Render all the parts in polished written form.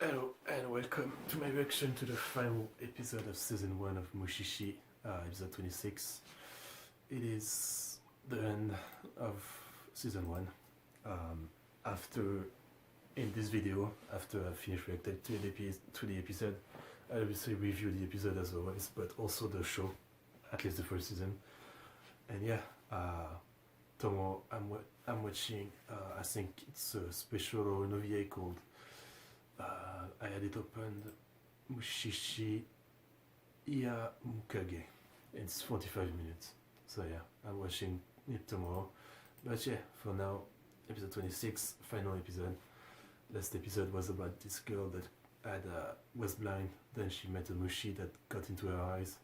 Hello and welcome to my reaction to the final episode of season 1 of Mushishi, episode 26. It is the end of season 1. After, in this video, after I finish reacting to the episode, I obviously review the episode as always, but also the show, at least the first season. And yeah, tomorrow I'm watching, I think it's a special or an OVA called I had it opened, Mushishi Iya Mukage. It's 45 minutes. So yeah, I'm watching it tomorrow. But yeah, for now, episode 26, final episode. Last episode was about this girl that was blind, then she met a mushi that got into her eyes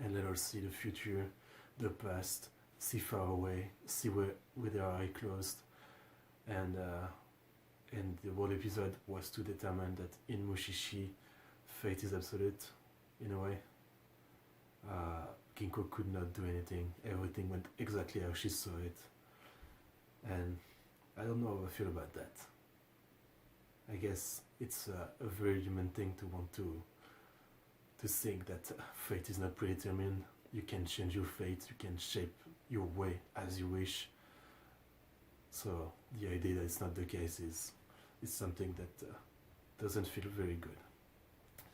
and let her see the future, the past, see far away, see with her eye closed, and the whole episode was to determine that in Mushishi, fate is absolute, in a way. Kinko could not do anything. Everything went exactly how she saw it. And I don't know how I feel about that. I guess it's a very human thing to want to think that fate is not predetermined. You can change your fate, you can shape your way as you wish. So the idea that it's not the case is something that doesn't feel very good.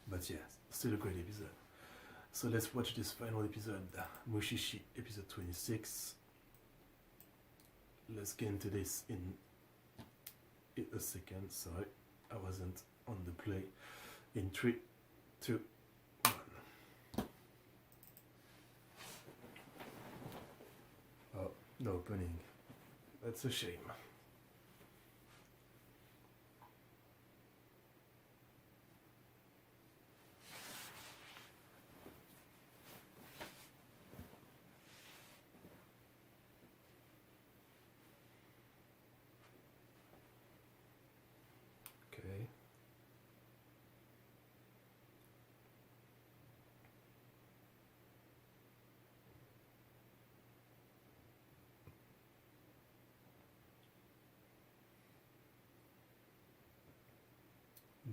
But yeah, still a great episode. So let's watch this final episode, Mushishi episode 26. Let's get into this in a second. Sorry, I wasn't on the play. In 3, 2, 1. Oh, no opening. That's a shame. Okay.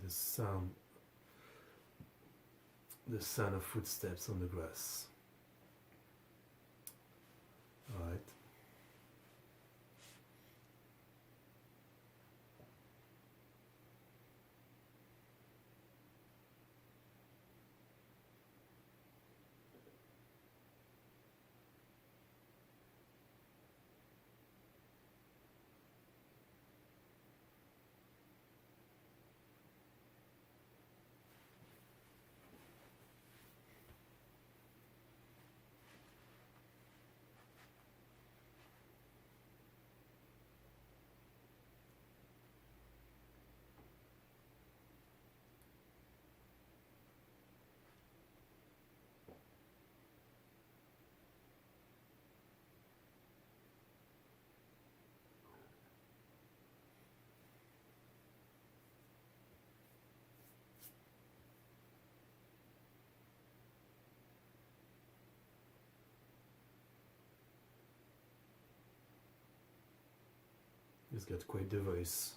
The sound of footsteps on the grass. Alright. He's got quite the voice.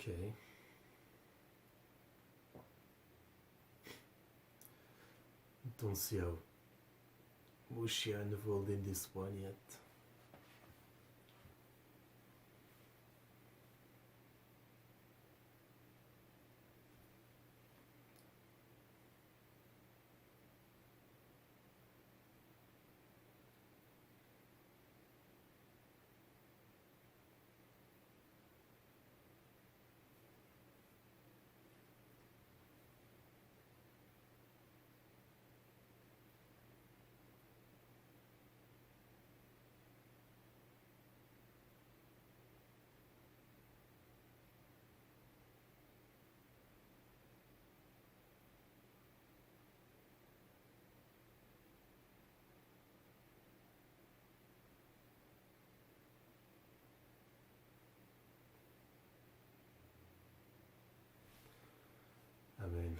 Okay. Don't see how Mushishi are involved in this one yet. I mean,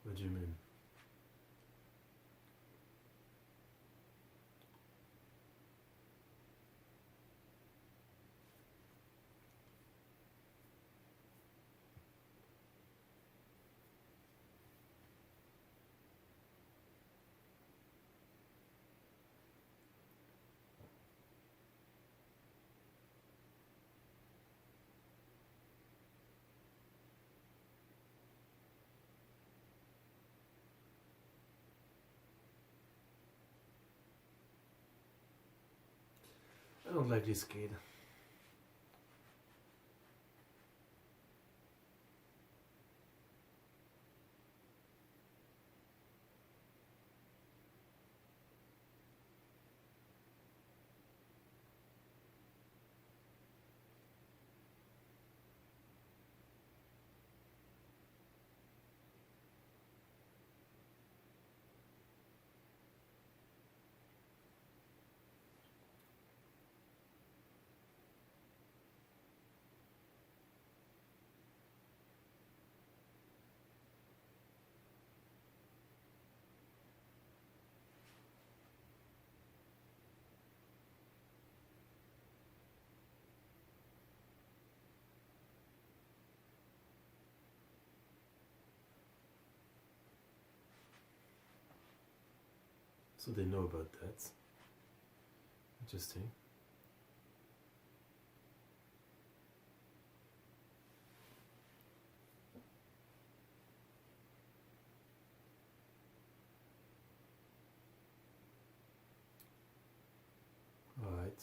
what do you mean? I don't like this kid. So they know about that. Interesting. Alright.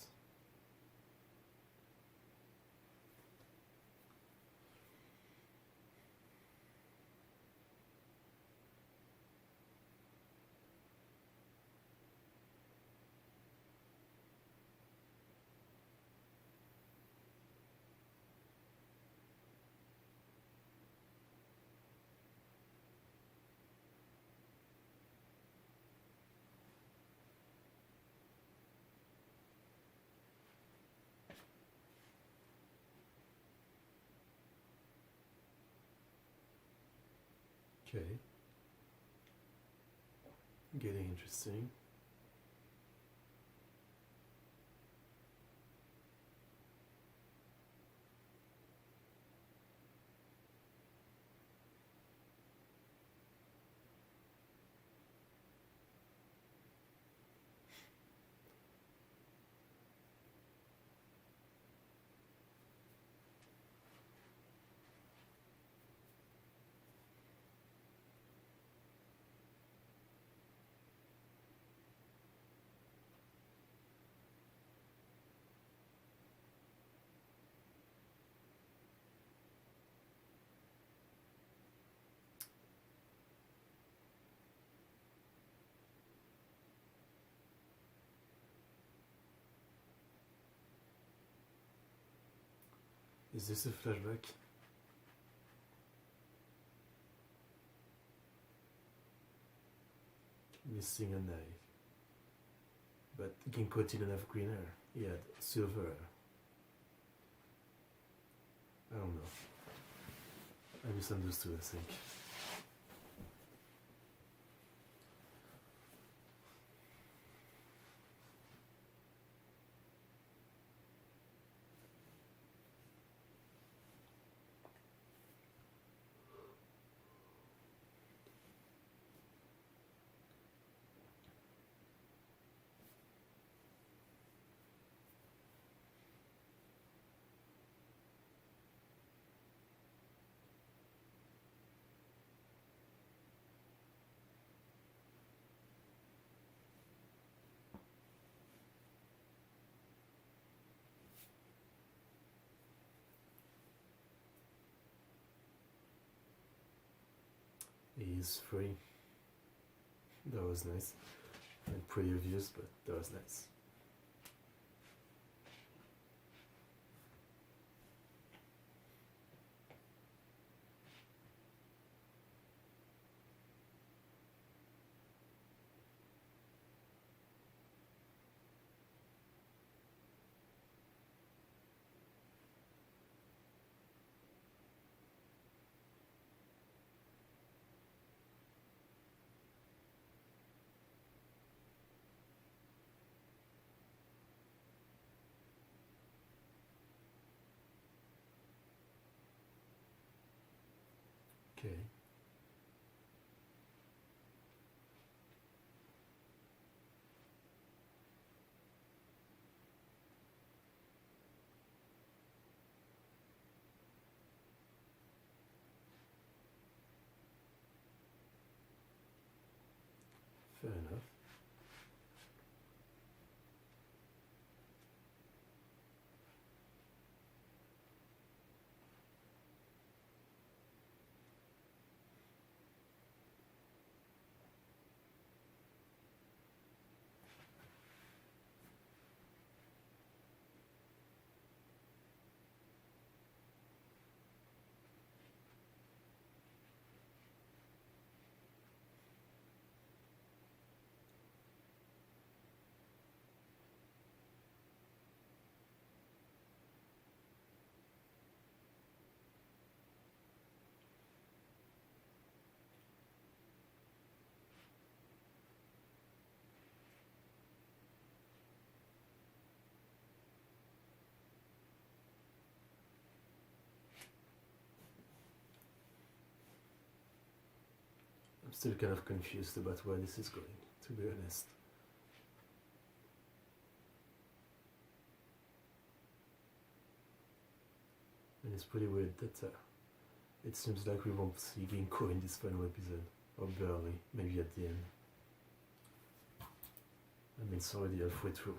Okay. Getting interesting. Is this a flashback? Missing an eye. But Ginkgo didn't have green hair. He had silver hair. I don't know. I misunderstood, I think. He's free. That was nice. And pretty obvious, but that was nice. Okay. Fair enough. I'm still kind of confused about where this is going, to be honest. And it's pretty weird that it seems like we won't see Ginkgo in this final episode, or barely, maybe at the end. I mean, it's already halfway through.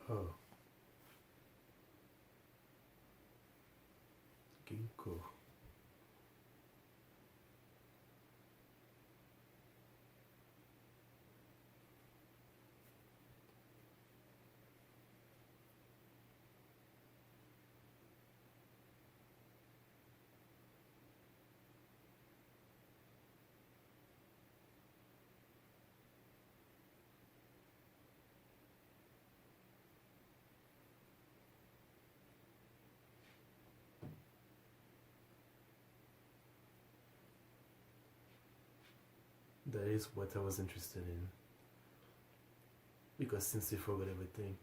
Oh. Ginkgo. That is what I was interested in. Because since he forgot everything,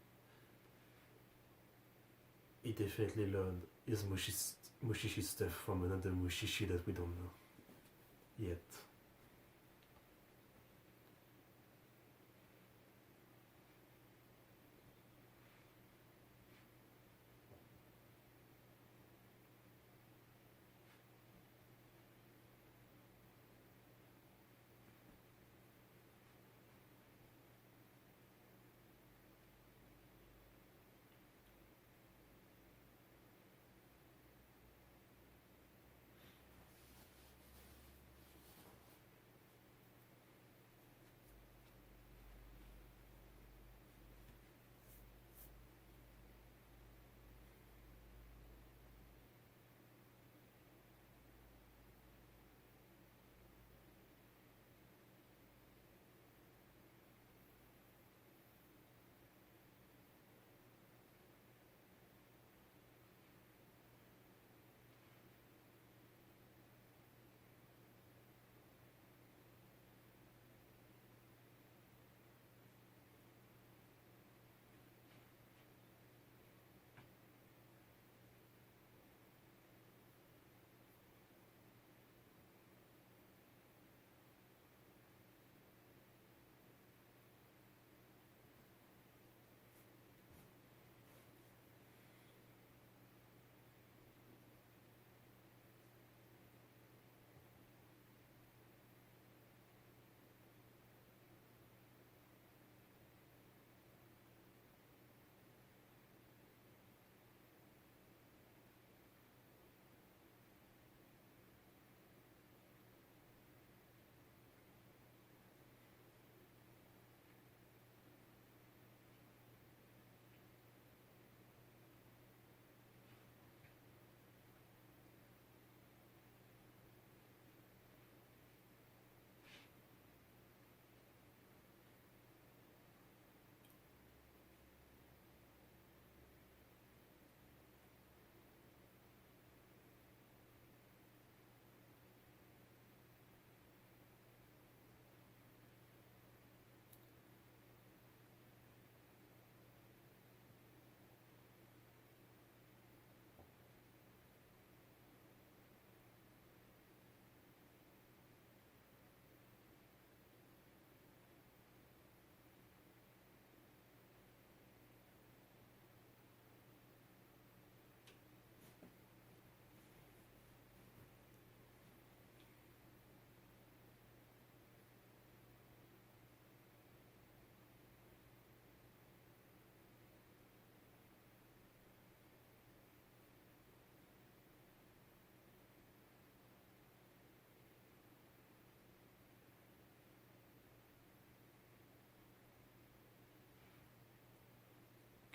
he definitely learned his Mushishi stuff from another Mushishi that we don't know yet.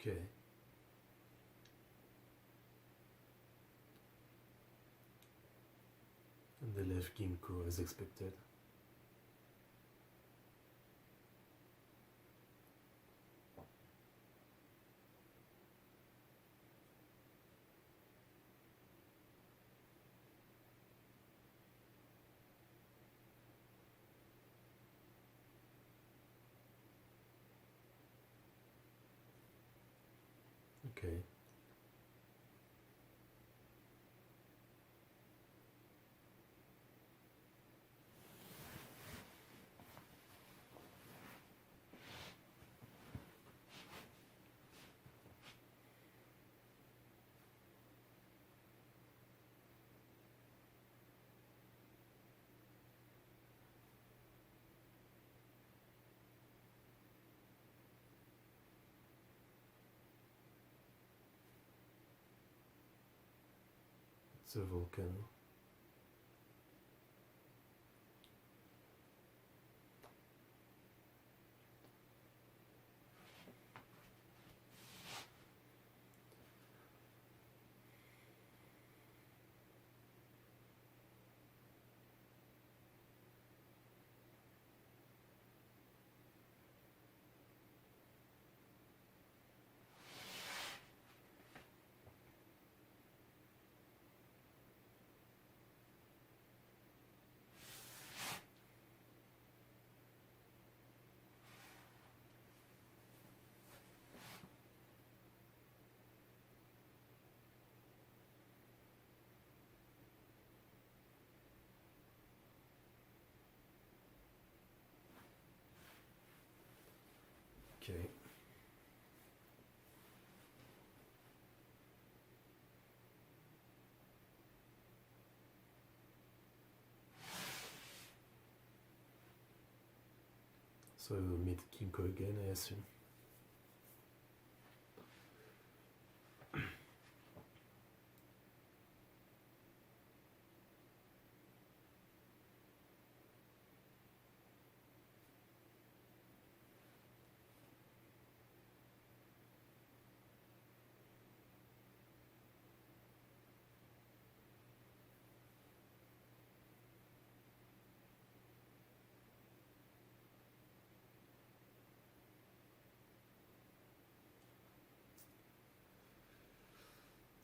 Okay. And they left Ginkgo as expected. Okay. It's a volcano. Okay. So we'll meet Ginkgo again, I assume.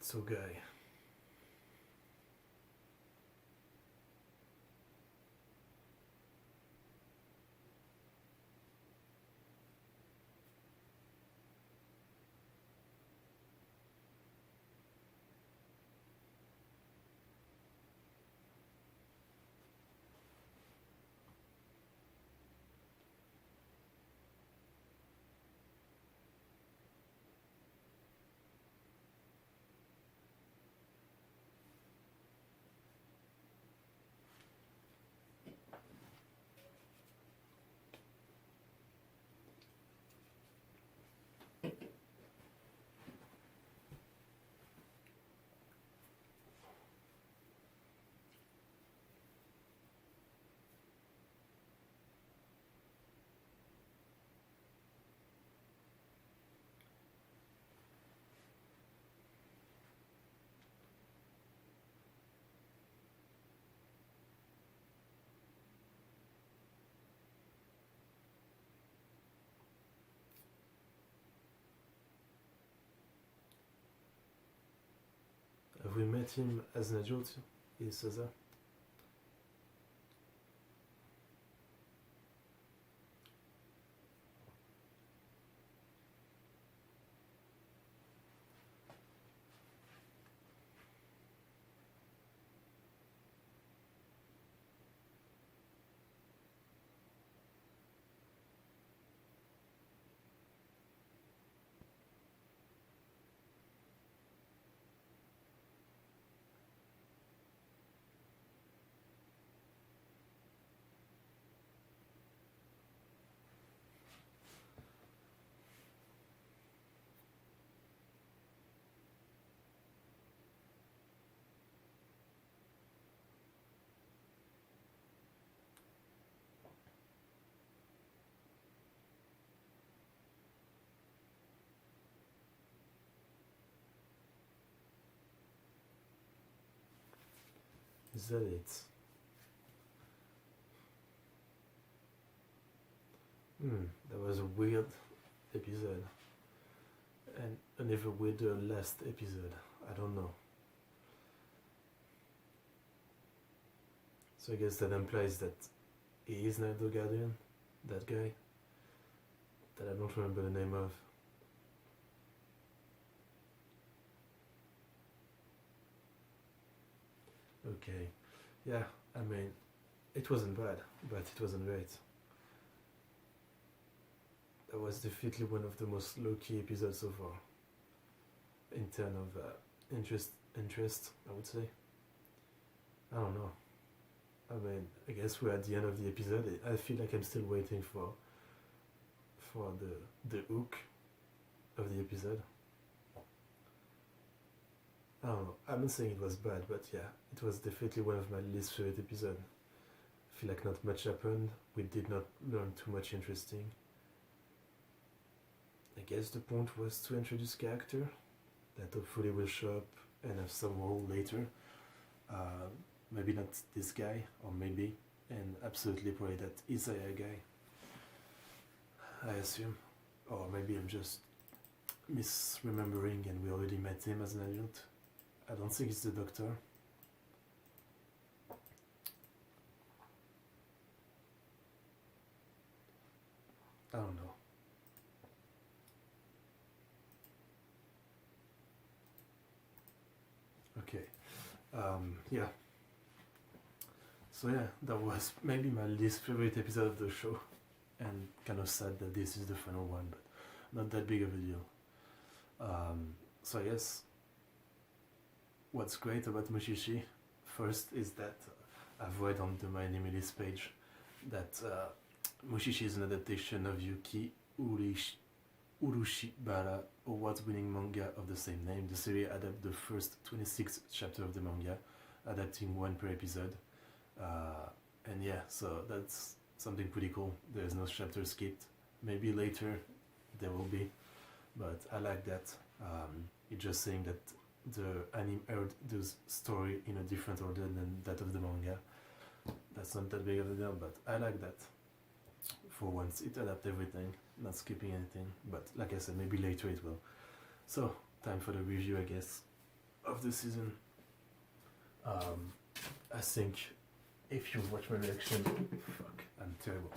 So, guy. Have we met him as an adult? He says that. Is that it? That was a weird episode. And an even weirder last episode. I don't know. So I guess that implies that he is not the Guardian, that guy, that I don't remember the name of. Okay, yeah, I mean, it wasn't bad, but it wasn't great. That was definitely one of the most low-key episodes so far, in terms of interest, I would say. I don't know. I mean, I guess we're at the end of the episode. I feel like I'm still waiting for the hook of the episode. I don't know. I'm not saying it was bad, but yeah, it was definitely one of my least favorite episodes. I feel like not much happened. We did not learn too much interesting. I guess the point was to introduce character that hopefully will show up and have some role later. Maybe not this guy, or maybe, and absolutely probably that Isaiah guy, I assume. Or maybe I'm just misremembering and we already met him as an adult. I don't think it's the doctor. I don't know. Okay. Yeah. So yeah, that was maybe my least favorite episode of the show, and kind of sad that this is the final one, but not that big of a deal. So I guess what's great about Mushishi first is that I've read on the My Anime List page that Mushishi is an adaptation of Yuki Urushibara award-winning manga of the same name. The series adapts the first 26 chapters of the manga, adapting one per episode. And yeah, so that's something pretty cool. There's no chapter skipped. Maybe later there will be, but I like that. It's just saying that the anime aired the story in a different order than that of the manga. That's not that big of a deal, but I like that. For once, it adapts everything, not skipping anything. But like I said, maybe later it will. So, time for the review, I guess, of the season. I think if you watch my reaction, fuck, I'm terrible.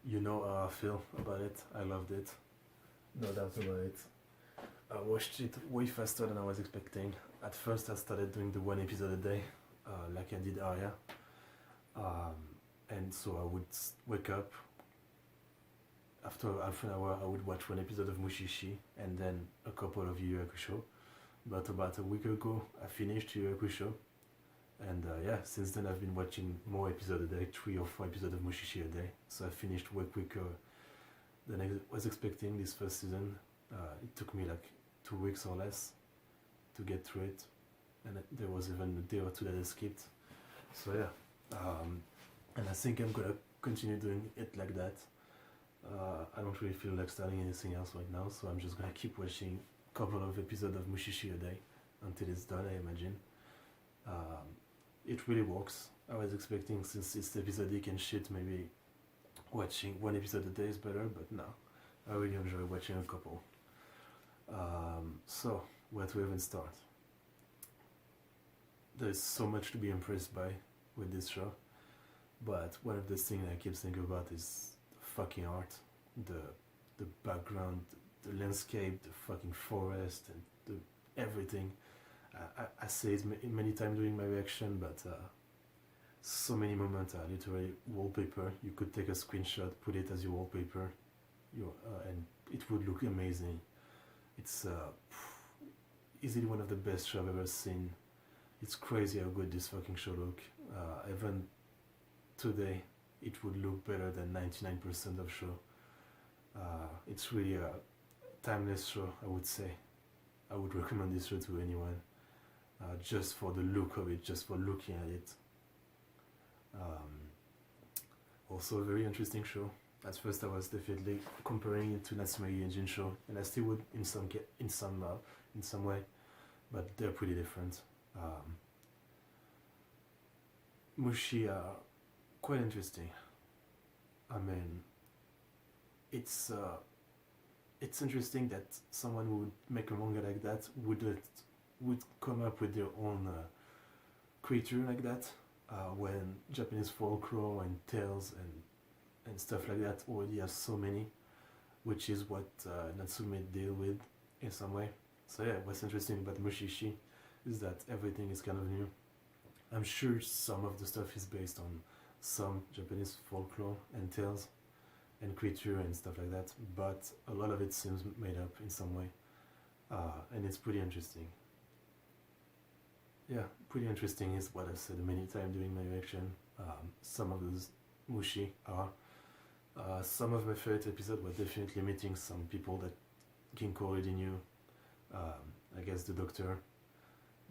You know how I feel about it. I loved it, no doubt about it. I watched it way faster than I was expecting. At first, I started doing the one episode a day, like I did Arya. And so I would wake up. After half an hour, I would watch one episode of Mushishi and then a couple of Yu Yu Hakusho. But about a week ago, I finished Yu Yu Hakusho. And yeah, since then I've been watching more episodes a day, 3 or 4 episodes of Mushishi a day. So I finished way quicker than I was expecting this first season. It took me like 2 weeks or less to get through it. And there was even a day or two that I skipped. So yeah, and I think I'm gonna continue doing it like that. I don't really feel like starting anything else right now, so I'm just gonna keep watching a couple of episodes of Mushishi a day until it's done, I imagine. It really works. I was expecting, since it's episodic and shit, maybe watching one episode a day is better, but no, I really enjoy watching a couple. So, where to even start? There's so much to be impressed by with this show, but one of the things I keep thinking about is the fucking art, the background, the landscape, the fucking forest, and everything. I say it many times during my reaction, but so many moments are literally wallpaper. You could take a screenshot, put it as your wallpaper, and it would look amazing. It's easily one of the best shows I've ever seen. It's crazy how good this fucking show look. Even today, it would look better than 99% of show. It's really a timeless show, I would say. I would recommend this show to anyone. Just for the look of it, just for looking at it. Also a very interesting show. At first I was definitely comparing it to Natsume Engine show, and I still would in some way, but they're pretty different. Mushi are quite interesting. I mean, it's uh, it's interesting that someone who would make a manga like that would come up with their own creature like that. When Japanese folklore and tales and stuff like that already have so many, which is what Natsume deal with in some way. So yeah, what's interesting about Mushishi is that everything is kind of new. I'm sure some of the stuff is based on some Japanese folklore and tales and creature and stuff like that, but a lot of it seems made up in some way, and it's pretty interesting. Yeah, pretty interesting is what I've said many times during my reaction. Some of those Mushi are. Some of my favorite episodes were definitely meeting some people that Ginko already knew. I guess the doctor,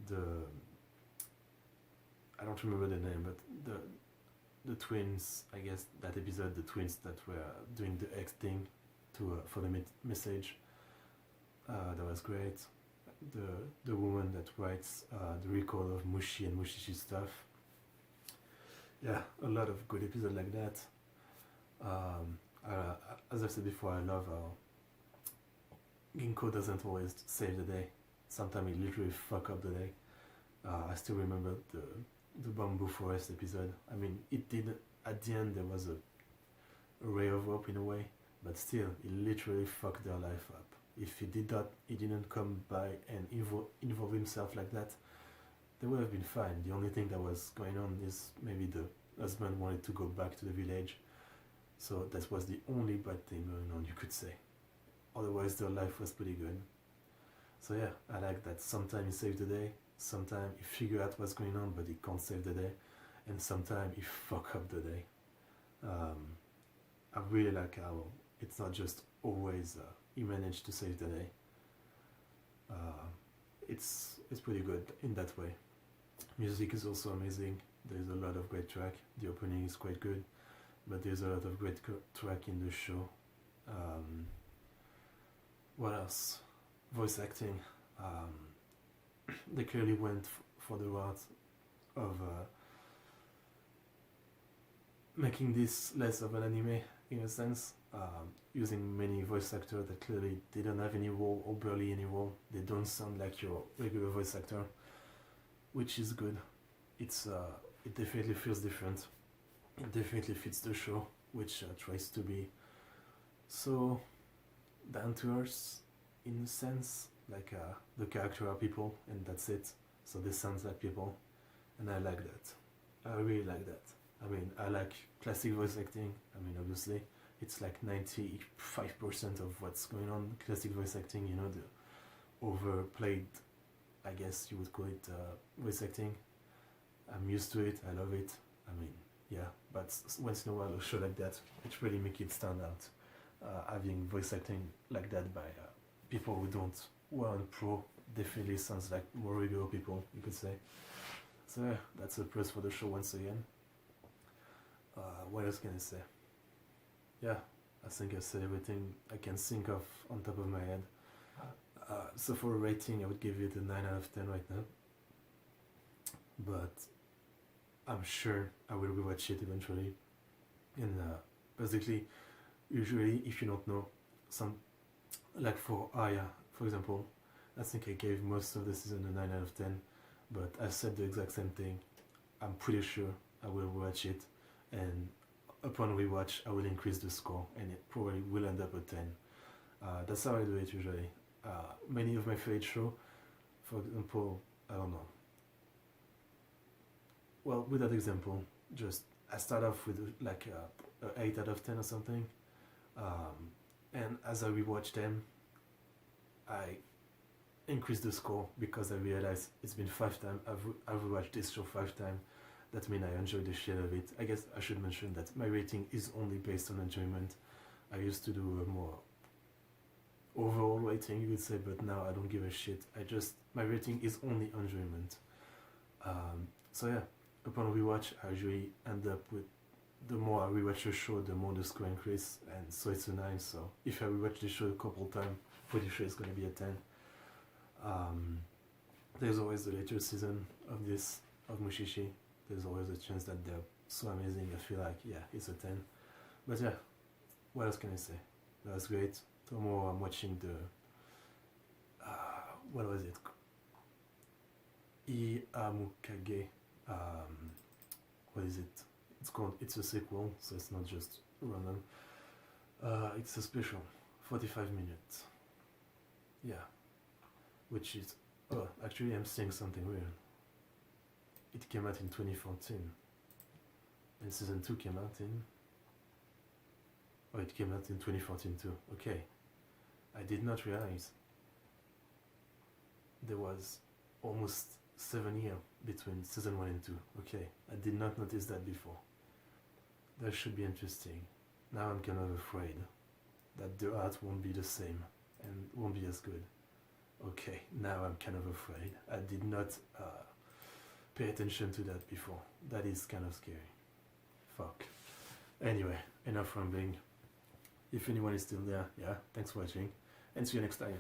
the I don't remember the name, but the twins. I guess that episode, the twins that were doing the X thing to for the message. That was great. The woman that writes the record of Mushi and Mushishi stuff. Yeah, a lot of good episodes like that. As I've said before, I love how Ginko doesn't always save the day. Sometimes he literally fuck up the day. I still remember the bamboo forest episode. I mean, it did at the end there was a ray of hope in a way, but still, he literally fucked their life up. If he didn't come by and involve himself like that, they would have been fine. The only thing that was going on is maybe the husband wanted to go back to the village, so that was the only bad thing going on, you could say. Otherwise, their life was pretty good. So yeah, I like that. Sometimes he saves the day, sometimes he figure out what's going on, but he can't save the day, and sometimes he fuck up the day. I really like how it's not just always he managed to save the day. It's pretty good in that way. Music is also amazing. There's a lot of great track. The opening is quite good, but there's a lot of great track in the show. What else? Voice acting. They clearly went for the route of making this less of an anime in a sense, using many voice actors that clearly didn't have any role or barely any role. They don't sound like your regular voice actor, which is good. It definitely feels different. It definitely fits the show, which tries to be so down to earth in a sense. Like the character are people, and that's it. So they sound like people, and I like that. I really like that. I mean, I like classic voice acting. I mean, obviously, it's like 95% of what's going on. Classic voice acting, you know, the overplayed, I guess you would call it voice acting. I'm used to it. I love it. I mean, yeah, but once in a while, a show like that, it really makes it stand out. Having voice acting like that by people who aren't pro definitely sounds like more regular people, you could say. So yeah, that's a plus for the show once again. What else can I say? Yeah, I think I said everything I can think of on top of my head. So for a rating, I would give it a 9 out of 10 right now. But I'm sure I will rewatch it eventually. And basically, usually, if you don't know, like for Aya, for example, I think I gave most of the season a 9 out of 10. But I said the exact same thing. I'm pretty sure I will watch it, and upon rewatch, I will increase the score, and it probably will end up at 10. That's how I do it usually. Many of my favorite shows, for example, I don't know. Well, with that example, just I start off with like a 8 out of 10 or something, and as I rewatch them, I increase the score because I realize it's been 5 times. I've rewatched this show 5 times. That means I enjoy the shit of it. I guess I should mention that my rating is only based on enjoyment. I used to do a more overall rating, you would say, but now I don't give a shit. My rating is only enjoyment. So yeah, upon rewatch, I usually end up with the more I rewatch a show, the more the score increase, and so it's a 9. So if I rewatch the show a couple times, pretty sure it's gonna be a 10. There's always the later season of Mushishi. there's always a chance that they're so amazing. I feel like, yeah, it's a 10. But yeah, what else can I say? That was great. Tomorrow I'm watching the, what was it? Iamukage. What is it? It's a sequel, so it's not just random. It's a special, 45 minutes. Yeah, which is, oh, actually I'm saying something weird. It came out in 2014, and season 2 came out in, oh, it came out in 2014 too. Okay, I did not realize there was almost 7 years between season 1 and 2. Okay, I did not notice that before. That should be interesting. Now I'm kind of afraid that the art won't be the same and won't be as good. Okay, now I'm kind of afraid. I did not pay attention to that before. That is kind of scary. Fuck. Anyway, enough rambling. If anyone is still there, yeah, thanks for watching, and see you next time.